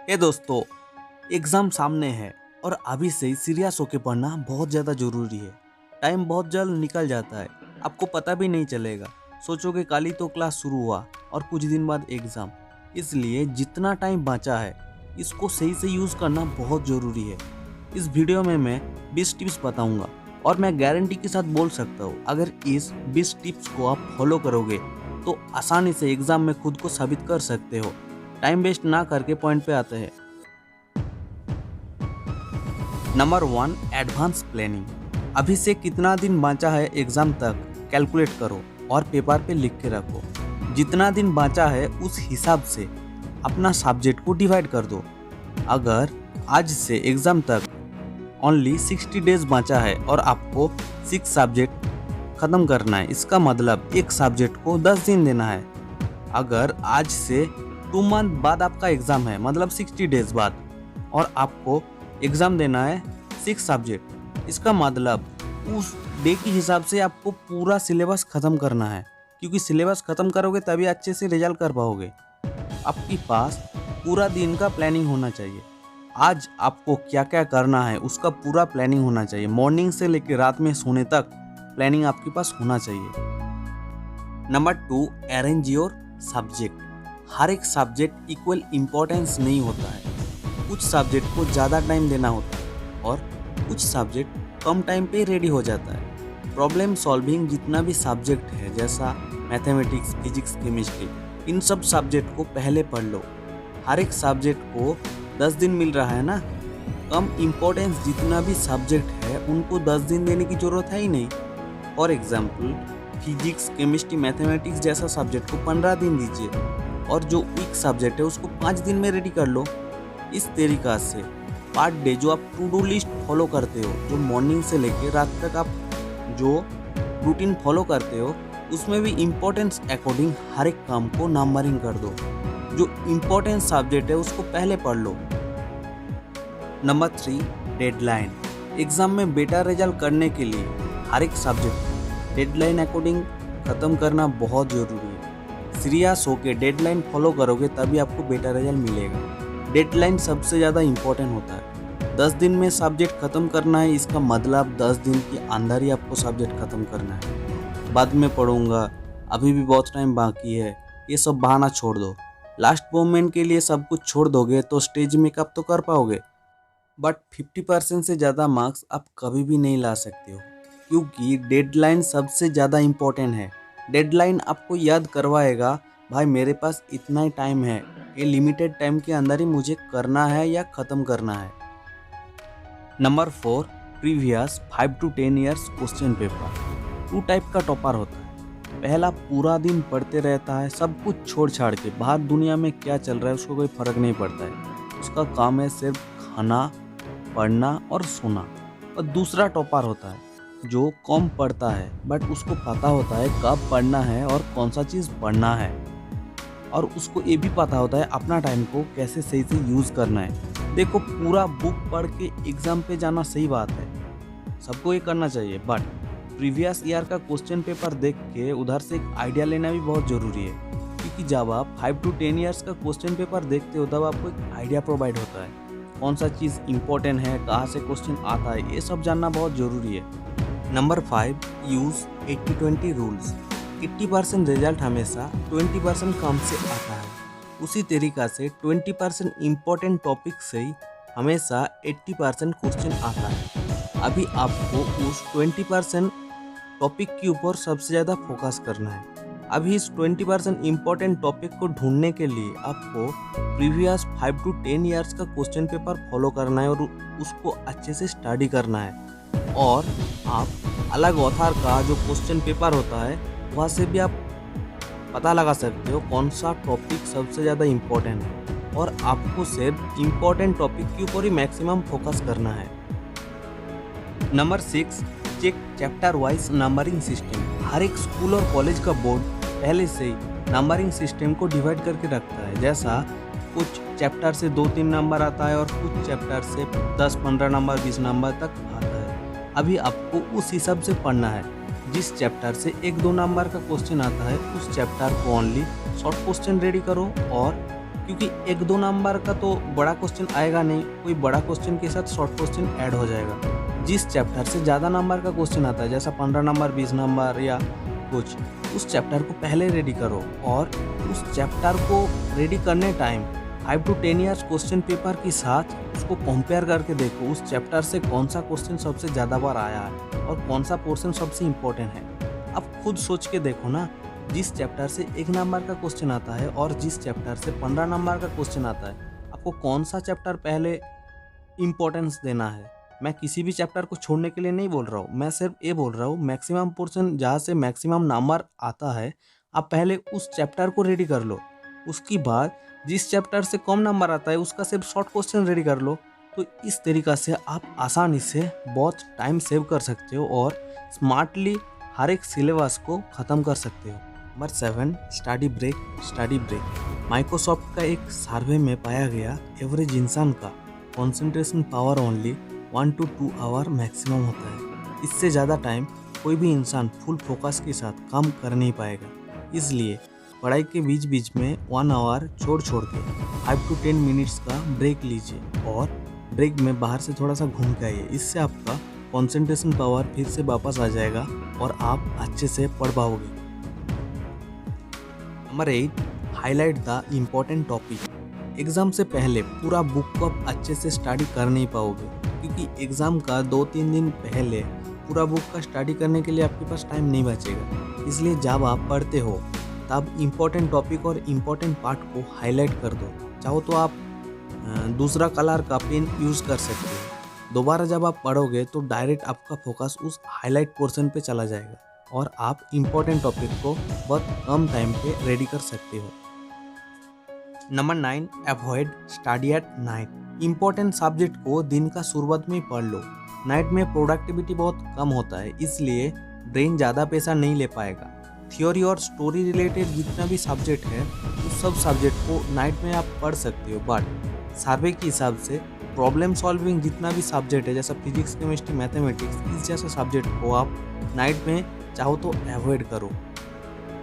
हे दोस्तों, एग्ज़ाम सामने है और अभी से ही सीरियस होके पढ़ना बहुत ज़्यादा ज़रूरी है। टाइम बहुत जल्द निकल जाता है, आपको पता भी नहीं चलेगा। सोचोगे कल ही तो क्लास शुरू हुआ और कुछ दिन बाद एग्ज़ाम। इसलिए जितना टाइम बचा है, इसको सही से यूज़ करना बहुत ज़रूरी है। इस वीडियो में मैं 20 टिप्स बताऊंगा और मैं गारंटी के साथ बोल सकता हूँ, अगर इस 20 टिप्स को आप फॉलो करोगे तो आसानी से एग्ज़ाम में खुद को साबित कर सकते हो। टाइम वेस्ट ना करके पॉइंट पे आते हैं। Number 1, advance planning. अभी से कितना दिन बचा है एग्जाम तक कैलकुलेट करो और पेपर पे लिख के रखो। जितना दिन बचा है उस हिसाब से अपना सब्जेक्ट को डिवाइड कर दो। अगर आज से एग्जाम तक ओनली 60 डेज बचा है और आपको 6 सब्जेक्ट खत्म करना है, इसका मतलब एक सब्जेक्ट को 10 दिन देना है। अगर आज से 2 मंथ बाद आपका एग्जाम है, मतलब 60 डेज बाद, और आपको एग्जाम देना है 6 सब्जेक्ट, इसका मतलब उस डे के हिसाब से आपको पूरा सिलेबस खत्म करना है, क्योंकि सिलेबस खत्म करोगे तभी अच्छे से रिजल्ट कर पाओगे। आपके पास पूरा दिन का प्लानिंग होना चाहिए। आज आपको क्या क्या करना है उसका पूरा प्लानिंग होना चाहिए। मॉर्निंग से लेकर रात में सोने तक प्लानिंग आपके पास होना चाहिए। Number 2, arrange your subject. हर एक सब्जेक्ट इक्वल इम्पोर्टेंस नहीं होता है। कुछ सब्जेक्ट को ज़्यादा टाइम देना होता है और कुछ सब्जेक्ट कम टाइम पे रेडी हो जाता है। प्रॉब्लम सॉल्विंग जितना भी सब्जेक्ट है, जैसा मैथमेटिक्स, फिजिक्स, केमिस्ट्री, इन सब सब्जेक्ट को पहले पढ़ लो। हर एक सब्जेक्ट को 10 दिन मिल रहा है ना, कम इम्पोर्टेंस जितना भी सब्जेक्ट है उनको 10 दिन देने की ज़रूरत है ही नहीं। For example, physics, chemistry, mathematics जैसा सब्जेक्ट को 15 दिन दीजिए और जो वीक सब्जेक्ट है उसको 5 दिन में रेडी कर लो। इस तरीका से पर डे जो आप टू डू लिस्ट फॉलो करते हो, जो मॉर्निंग से लेकर रात तक आप जो रूटीन फॉलो करते हो, उसमें भी इम्पोर्टेंस अकॉर्डिंग हर एक काम को नंबरिंग कर दो। जो इम्पोर्टेंट सब्जेक्ट है उसको पहले पढ़ लो। Number 3, deadline. एग्जाम में बेटर रिजल्ट करने के लिए हर एक सब्जेक्ट डेडलाइन अकॉर्डिंग ख़त्म करना बहुत ज़रूरी है। सीरियस होकर डेडलाइन फॉलो करोगे तभी आपको बेटर रिजल्ट मिलेगा। डेडलाइन सबसे ज़्यादा इम्पोर्टेंट होता है। 10 दिन में सब्जेक्ट ख़त्म करना है, इसका मतलब 10 दिन के अंदर ही आपको सब्जेक्ट ख़त्म करना है। बाद में पढ़ूंगा, अभी भी बहुत टाइम बाकी है, ये सब बहाना छोड़ दो। लास्ट मोमेंट के लिए सब कुछ छोड़ दोगे तो स्टेज मेकअप तो कर पाओगे, बट 50% से ज़्यादा मार्क्स आप कभी भी नहीं ला सकते हो, क्योंकि डेडलाइन सबसे ज़्यादा इम्पोर्टेंट है। डेडलाइन आपको याद करवाएगा, भाई मेरे पास इतना ही टाइम है, ये लिमिटेड टाइम के अंदर ही मुझे करना है या ख़त्म करना है। Number 4, previous 5 to 10 years question paper. 2 type का टॉपर होता है। पहला पूरा दिन पढ़ते रहता है, सब कुछ छोड़ छाड़ के, बाहर दुनिया में क्या चल रहा है उसको कोई फ़र्क नहीं पड़ता है, उसका काम है सिर्फ खाना, पढ़ना और सोना। और दूसरा टॉपर होता है जो कम पढ़ता है बट उसको पता होता है कब पढ़ना है और कौन सा चीज़ पढ़ना है, और उसको ये भी पता होता है अपना टाइम को कैसे सही से यूज़ करना है। देखो, पूरा बुक पढ़ के एग्ज़ाम पे जाना सही बात है, सबको ये करना चाहिए, बट प्रीवियस ईयर का क्वेश्चन पेपर देख के उधर से एक आइडिया लेना भी बहुत ज़रूरी है, क्योंकि जब आप 5 to 10 ईयर्स का क्वेश्चन पेपर देखते हो तब आपको एक आइडिया प्रोवाइड होता है, कौन सा चीज़ इंपॉर्टेंट है, कहाँ से क्वेश्चन आता है, ये सब जानना बहुत ज़रूरी है। Number 5, use 80-20 rules. 80% रिजल्ट हमेशा 20% काम से आता है। उसी तरीक़ा से 20% इम्पोर्टेंट टॉपिक से ही हमेशा 80% क्वेश्चन आता है। अभी आपको उस 20% टॉपिक के ऊपर सबसे ज़्यादा फोकस करना है। अभी इस 20% इम्पोर्टेंट टॉपिक को ढूंढने के लिए आपको प्रीवियस 5 to 10 ईयर्स का क्वेश्चन पेपर फॉलो करना है और उसको अच्छे से स्टडी करना है। और आप अलग ऑथर का जो क्वेश्चन पेपर होता है वहाँ से भी आप पता लगा सकते हो कौन सा टॉपिक सबसे ज़्यादा इम्पोर्टेंट है, और आपको सिर्फ इम्पोर्टेंट टॉपिक के ऊपर ही मैक्सिमम फोकस करना है। Number 6, check chapter wise numbering system. हर एक स्कूल और कॉलेज का बोर्ड पहले से ही नंबरिंग सिस्टम को डिवाइड करके रखता है, जैसा कुछ चैप्टर से 2-3 नंबर आता है और कुछ चैप्टर से 10-15 नंबर 20 नंबर तक आता है। अभी आपको उस हिसाब से पढ़ना है। जिस चैप्टर से 1-2 नंबर का क्वेश्चन आता है उस चैप्टर को ओनली शॉर्ट क्वेश्चन रेडी करो और क्योंकि 1-2 नंबर का तो बड़ा क्वेश्चन आएगा नहीं, कोई बड़ा क्वेश्चन के साथ शॉर्ट क्वेश्चन ऐड हो जाएगा। जिस चैप्टर से ज़्यादा नंबर का क्वेश्चन आता है, जैसा 15 नंबर 20 नंबर या कुछ, उस चैप्टर को पहले रेडी करो और उस चैप्टर को रेडी करने time 5 to 10 years question paper के साथ उसको कंपेयर करके देखो उस चैप्टर से कौन सा क्वेश्चन सबसे ज़्यादा बार आया है और कौन सा पोर्शन सबसे इम्पोर्टेंट है। अब खुद सोच के देखो ना, जिस चैप्टर से 1 नंबर का क्वेश्चन आता है और जिस चैप्टर से 15 नंबर का क्वेश्चन आता है, आपको कौन सा चैप्टर पहले इम्पोर्टेंस देना है। मैं किसी भी चैप्टर को छोड़ने के लिए नहीं बोल रहा हूँ, मैं सिर्फ ये बोल रहा हूँ मैक्सिमम पोर्शन जहाँ से मैक्सिमम नंबर आता है, आप पहले उस चैप्टर को रेडी कर लो। उसके बाद जिस चैप्टर से कम नंबर आता है उसका सिर्फ शॉर्ट क्वेश्चन रेडी कर लो। तो इस तरीक़ा से आप आसानी से बहुत टाइम सेव कर सकते हो और स्मार्टली हर एक सिलेबस को ख़त्म कर सकते हो। Number 7, study break. माइक्रोसॉफ्ट का एक सर्वे में पाया गया एवरेज इंसान का concentration power only 1 to 2 hour maximum होता है। इससे ज़्यादा टाइम कोई भी इंसान फुल फोकस के साथ काम कर नहीं पाएगा। इसलिए पढ़ाई के बीच बीच में 1 आवर छोड़ के 5 to 10 मिनट्स का ब्रेक लीजिए और ब्रेक में बाहर से थोड़ा सा घूम के आइए। इससे आपका कंसंट्रेशन पावर फिर से वापस आ जाएगा और आप अच्छे से पढ़ पाओगे। Number 8, highlight the important topic. Exam से पहले पूरा बुक को आप अच्छे से स्टडी कर नहीं पाओगे, क्योंकि एग्ज़ाम का 2-3 दिन पहले पूरा बुक का स्टडी करने के लिए आपके पास टाइम नहीं बचेगा। इसलिए जब आप पढ़ते हो तब इम्पोर्टेंट टॉपिक और इम्पोर्टेंट पार्ट को हाईलाइट कर दो। चाहो तो आप दूसरा कलर का पेन यूज़ कर सकते हो। दोबारा जब आप पढ़ोगे तो डायरेक्ट आपका फोकस उस हाईलाइट पोर्शन पे चला जाएगा और आप इम्पोर्टेंट टॉपिक को बहुत कम टाइम पे रेडी कर सकते हो। Number 9, avoid study at night. Important subject को दिन का शुरुआत में ही पढ़ लो। नाइट में प्रोडक्टिविटी बहुत कम होता है, इसलिए ब्रेन ज़्यादा पैसा नहीं ले पाएगा। थ्योरी और स्टोरी रिलेटेड जितना भी सब्जेक्ट है उस सब सब्जेक्ट को नाइट में आप पढ़ सकते हो, बट सर्वे के हिसाब से प्रॉब्लम सॉल्विंग जितना भी सब्जेक्ट है, जैसा फिजिक्स केमिस्ट्री मैथमेटिक्स, इस जैसे सब्जेक्ट को आप नाइट में चाहो तो अवॉइड करो।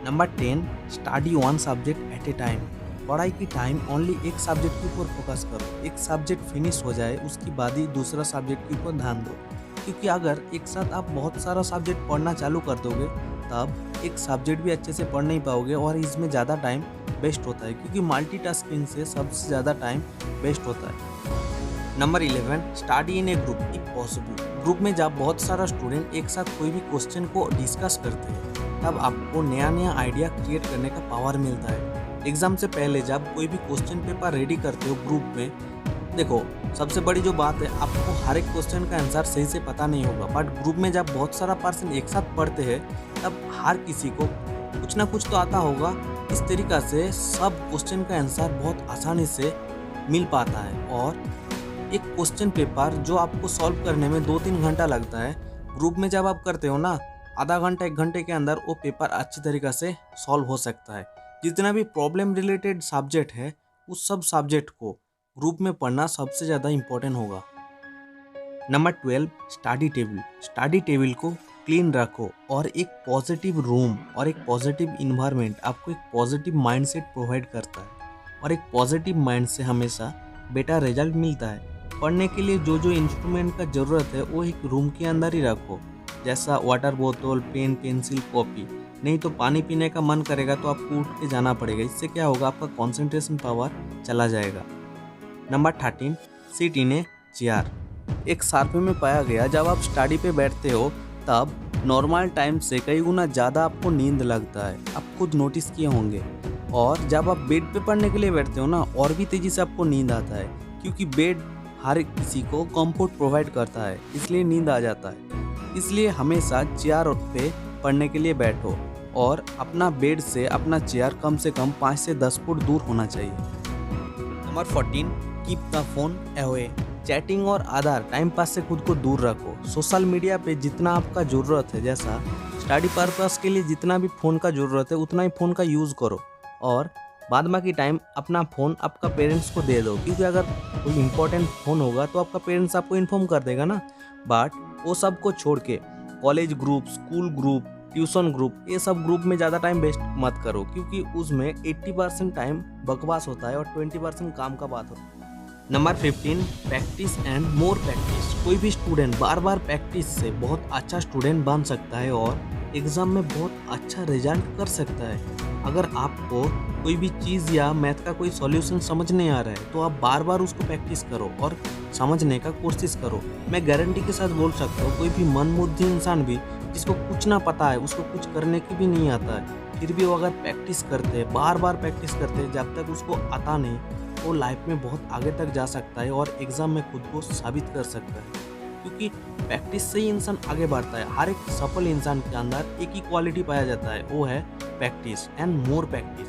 Number 10, study 1 subject at A time. पढ़ाई की टाइम ओनली एक सब्जेक्ट के ऊपर फोकस करो। एक सब्जेक्ट फिनिश हो जाए उसके बाद ही दूसरा सब्जेक्ट के ऊपर ध्यान दो, क्योंकि अगर एक साथ आप बहुत सारा सब्जेक्ट पढ़ना चालू कर दोगे तब एक सब्जेक्ट भी अच्छे से पढ़ नहीं पाओगे और इसमें ज़्यादा टाइम वेस्ट होता है, क्योंकि मल्टीटास्किंग से सबसे ज़्यादा टाइम वेस्ट होता है। Number 11, study in A group if possible. Group में जब बहुत सारा स्टूडेंट एक साथ कोई भी क्वेश्चन को डिस्कस करते हैं तब आपको नया नया आइडिया क्रिएट करने का पावर मिलता है। एग्जाम से पहले जब कोई भी क्वेश्चन पेपर रेडी करते हो ग्रुप में, देखो सबसे बड़ी जो बात है, आपको हर एक क्वेश्चन का आंसर सही से पता नहीं होगा, बट ग्रुप में जब बहुत सारा पर्सन एक साथ पढ़ते हैं तब हर किसी को कुछ ना कुछ तो आता होगा। इस तरीक़ा से सब क्वेश्चन का आंसर बहुत आसानी से मिल पाता है और एक क्वेश्चन पेपर जो आपको सॉल्व करने में 2-3 घंटा लगता है, ग्रुप में जब आप करते हो ना, आधा घंटा 1 घंटे के अंदर वो पेपर अच्छी तरीक़ा से सॉल्व हो सकता है। जितना भी प्रॉब्लम रिलेटेड सब्जेक्ट है उस सब सब्जेक्ट को ग्रुप में पढ़ना सबसे ज़्यादा इम्पोर्टेंट होगा। Number 12, study table. Study table को क्लीन रखो और एक पॉजिटिव रूम और एक पॉजिटिव इन्वायरमेंट आपको एक पॉजिटिव माइंडसेट प्रोवाइड करता है और एक पॉजिटिव माइंड से हमेशा बेटर रिजल्ट मिलता है। पढ़ने के लिए जो जो इंस्ट्रूमेंट का ज़रूरत है वो एक रूम के अंदर ही रखो, जैसा वाटर बोतल, पेन, पेंसिल, कॉपी। नहीं तो पानी पीने का मन करेगा तो आपको उठ के जाना पड़ेगा। इससे क्या होगा, आपका कंसंट्रेशन पावर चला जाएगा। Number 13, sit in a chair. एक सर्वे में पाया गया जब आप स्टडी पे बैठते हो तब नॉर्मल टाइम से कई गुना ज़्यादा आपको नींद लगता है। आप खुद नोटिस किए होंगे। और जब आप बेड पे पढ़ने के लिए बैठते हो ना, और भी तेज़ी से आपको नींद आता है, क्योंकि बेड हर किसी को कंफर्ट प्रोवाइड करता है, इसलिए नींद आ जाता है। इसलिए हमेशा चेयर पे पढ़ने के लिए बैठो और अपना बेड से अपना चेयर कम से कम 5 से 10 फुट दूर होना चाहिए। Number 14, keep the phone away. Chatting और अदर टाइम पास से खुद को दूर रखो। सोशल मीडिया पे जितना आपका ज़रूरत है, जैसा स्टडी पर्पस के लिए जितना भी फ़ोन का ज़रूरत है उतना ही फ़ोन का यूज़ करो और बाद बाकी टाइम अपना फ़ोन आपका पेरेंट्स को दे दो, क्योंकि अगर कोई इंपॉर्टेंट फ़ोन होगा तो आपका पेरेंट्स आपको इन्फॉर्म कर देगा ना। बट वो सब को छोड़ के college group, school group, tuition group, ये सब ग्रुप में ज़्यादा टाइम वेस्ट मत करो, क्योंकि उसमें 80% टाइम बकवास होता है और 20% काम का बात होता है। Number 15, practice and more practice. कोई भी स्टूडेंट बार बार प्रैक्टिस से बहुत अच्छा स्टूडेंट बन सकता है और एग्ज़ाम में बहुत अच्छा रिजल्ट कर सकता है। अगर आपको कोई भी चीज़ या मैथ का कोई सॉल्यूशन समझ नहीं आ रहा है तो आप बार बार उसको प्रैक्टिस करो और समझने का कोशिश करो। मैं गारंटी के साथ बोल सकता हूँ, कोई भी मनमुग्ध इंसान भी जिसको कुछ ना पता है, उसको कुछ करने की भी नहीं आता है, फिर भी वो अगर प्रैक्टिस करते हैं, बार बार प्रैक्टिस करते हैं, जब तक उसको आता नहीं, वो लाइफ में बहुत आगे तक जा सकता है और एग्ज़ाम में खुद को साबित कर सकता है। क्योंकि प्रैक्टिस से ही इंसान आगे बढ़ता है। हर एक सफल इंसान के अंदर एक ही क्वालिटी पाया जाता है, वो है practice and more practice.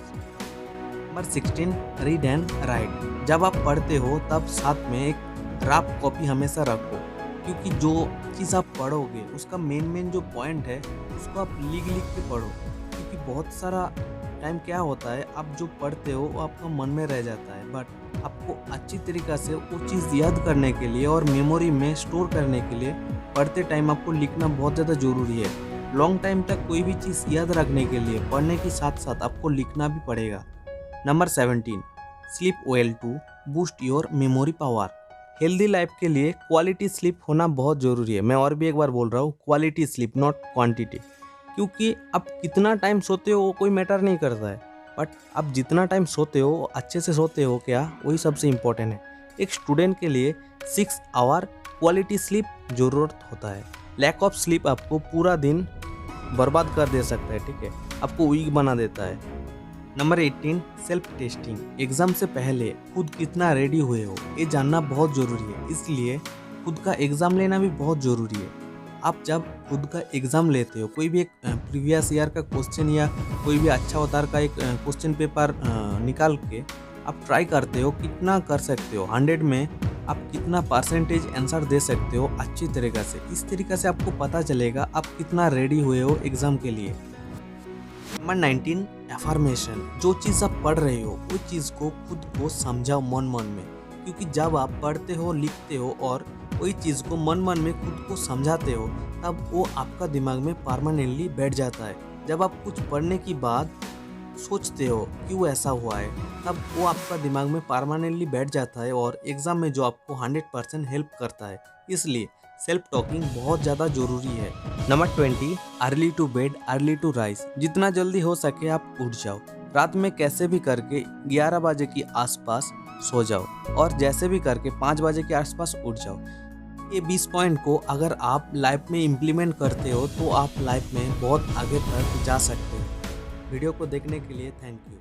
Number 16, read and right. जब आप पढ़ते हो तब साथ में एक रफ कॉपी हमेशा रखो, क्योंकि जो चीज़ आप पढ़ोगे उसका मेन जो पॉइंट है उसको आप लिख के पढ़ो। क्योंकि बहुत सारा टाइम क्या होता है, आप जो पढ़ते हो वो आपका मन में रह जाता है, बट आपको अच्छी तरीक़ा से वो चीज़ याद करने के लिए और मेमोरी में स्टोर करने के लिए पढ़ते टाइम आपको लिखना बहुत ज़्यादा ज़रूरी है। लॉन्ग टाइम तक कोई भी चीज़ याद रखने के लिए पढ़ने के साथ साथ आपको लिखना भी पड़ेगा। Number 17, sleep well to boost your memory power. Healthy life के लिए क्वालिटी स्लीप होना बहुत ज़रूरी है। मैं और भी एक बार बोल रहा हूँ, क्वालिटी स्लीप नॉट क्वांटिटी। क्योंकि आप कितना टाइम सोते हो वो कोई मैटर नहीं करता है, बट आप जितना टाइम सोते हो अच्छे से सोते हो क्या, वही सबसे इम्पोर्टेंट है। एक स्टूडेंट के लिए 6 आवर क्वालिटी स्लीप ज़रूरत होता है। लैक ऑफ स्लीप आपको पूरा दिन बर्बाद कर दे सकता है, ठीक है, आपको वीक बना देता है। Number 18, self testing. एग्ज़ाम से पहले खुद कितना रेडी हुए हो ये जानना बहुत ज़रूरी है, इसलिए खुद का एग्ज़ाम लेना भी बहुत ज़रूरी है। आप जब खुद का एग्ज़ाम लेते हो, कोई भी एक प्रीवियस ईयर का क्वेश्चन या कोई भी अच्छा अवतार का एक क्वेश्चन पेपर निकाल के आप ट्राई करते हो कितना कर सकते हो, 100 में आप कितना परसेंटेज आंसर दे सकते हो अच्छी तरीक़ा से। इस तरीक़ा से आपको पता चलेगा आप कितना रेडी हुए हो एग्ज़ाम के लिए। Number 19, affirmation. जो चीज़ आप पढ़ रहे हो वो चीज़ को खुद को समझाओ मन में, क्योंकि जब आप पढ़ते हो, लिखते हो और कोई चीज़ को मन में खुद को समझाते हो तब वो आपका दिमाग में परमानेंटली बैठ जाता है। जब आप कुछ पढ़ने की बाद सोचते हो क्यों ऐसा हुआ है, तब वो आपका दिमाग में परमानेंटली बैठ जाता है और एग्ज़ाम में जो आपको 100% हेल्प करता है। इसलिए सेल्फ टॉकिंग बहुत ज़्यादा ज़रूरी है। Number 20, early to bed early to rise. जितना जल्दी हो सके आप उठ जाओ। रात में कैसे भी करके 11 बजे के आसपास सो जाओ और जैसे भी करके 5 बजे के आसपास उठ जाओ। ये 20 पॉइंट को अगर आप लाइफ में इम्प्लीमेंट करते हो तो आप लाइफ में बहुत आगे तक जा सकते हो। वीडियो को देखने के लिए थैंक यू।